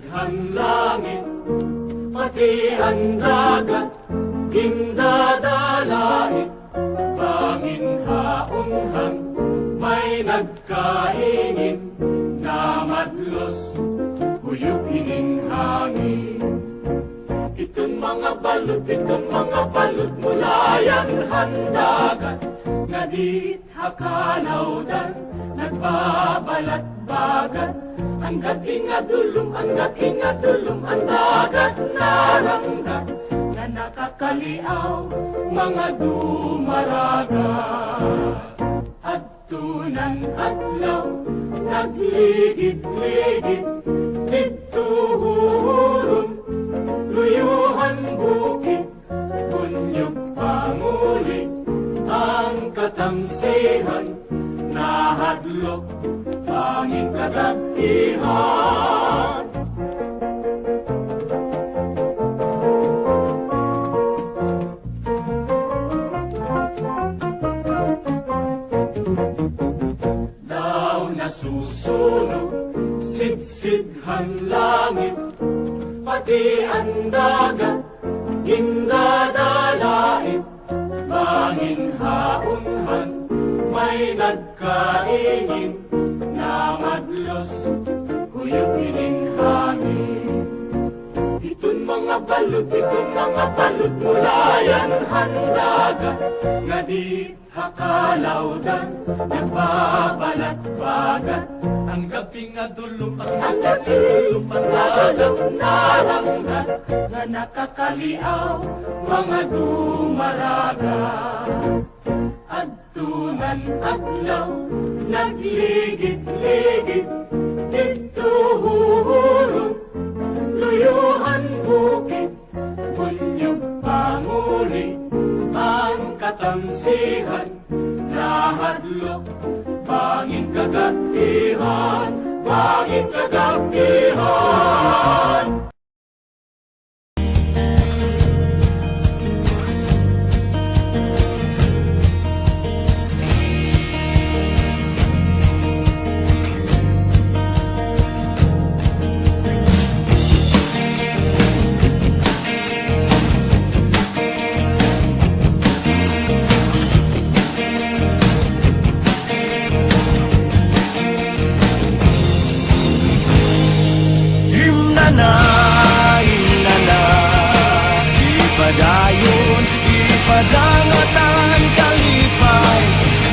Sisidhan langit, pati ang dagat, hindadalait, panginhaunhan, may nagkaingin, na madlos, huyog ining hangin. Itong mga balot mula yan handagat, nga di hakalawdan, nagbabalat-bagat, hanggat ingadulong, ang dagat naranggat, na nakakaliaw, mga dumaragat. At tunang adlaw, nagligid-ligid, dito huron, luyuhan bukid, bunyog pangulit, ang katamsihan, nahadlok, panging kadakihan. Daw nasusunog, sidsidhan langit, pati ang dagat, hindadalait, manginhaunhan, may nagkaingin, na madlos, huyog ining hangin. Itong mga balot mula yan handagat, nga di hakalawdan, nagbabalat-bagat, ang gabi nga dulong, ang dagat naranggat, nga nakakaliaw, mga dumaragat. Adtunan adlaw, nagligid-ligid, dito huron, luyuhan bukid, bunyog panguli, ang katamsihan, nahadlok, panging kagapihan, panging kagapihan. Ipadayon, ipadangatan kalipay,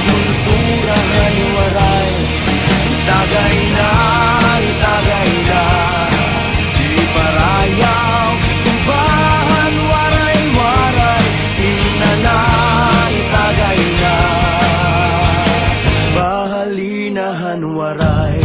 kulturahan waray, itagay na, iparayaw, tubahan waray, inana, itagay na, bahalinahan waray.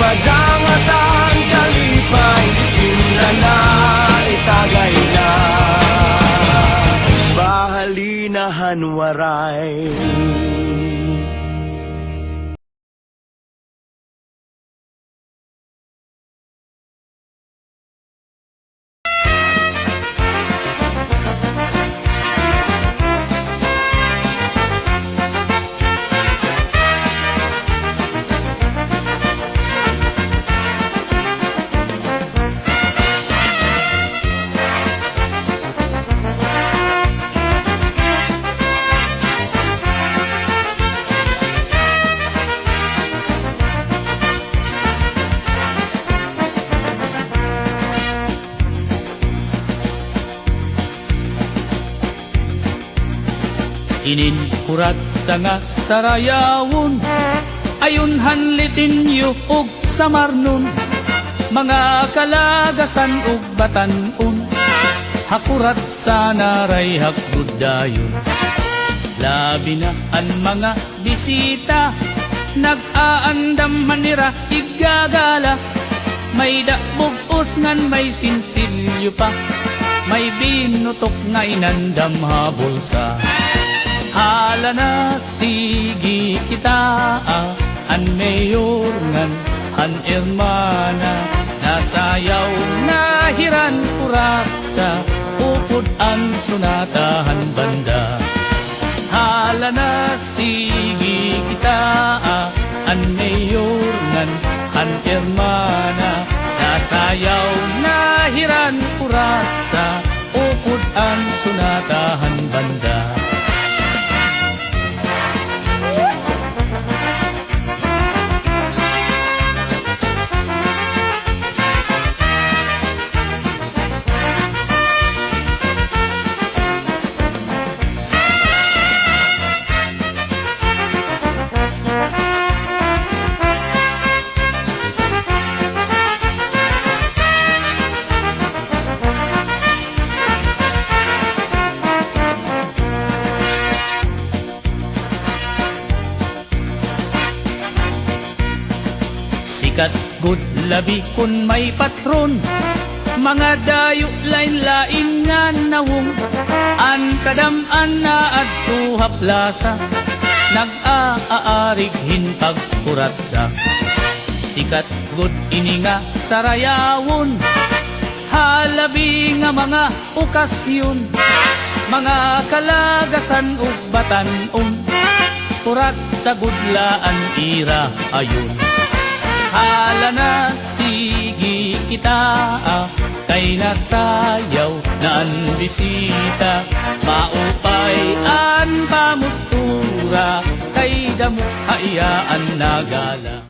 padangatan kalipay, inana itagay na, bahalinahan waray. Inin kurat sa nga sarayawon, ayun hanlitin yu og samarnon, mga kalagasan ug batanon, hakurat sa naray hakbudayon. Labi na ang mga bisita, nag-aandam manira igagala, may dabog ngan may sinsilyo pa, may binutok nga inandam habulsa. Hala na sige kita, an mayor ngan, an hermana, nasayaw na hiran kurat sa upod an sunatahan banda. Hala na sige kita, an mayor ngan, an hermana, nasayaw na hiran kurat sa upod an sunatahan banda. Sikat good labi kun may patron, mga dayo lain-lain nga nawong, an kadam-an na at tuhaplasa, nag-aarig hinpagkuratsa. Sikat good ini nga sarayawon, halabi nga mga okasyon, mga kalagasan ug batanon, kurat sa gudlaan ira ayon. Hala na sige kita, kay nasayaw na ang bisita, maupay an pamustura, kay damo hayaan nagala.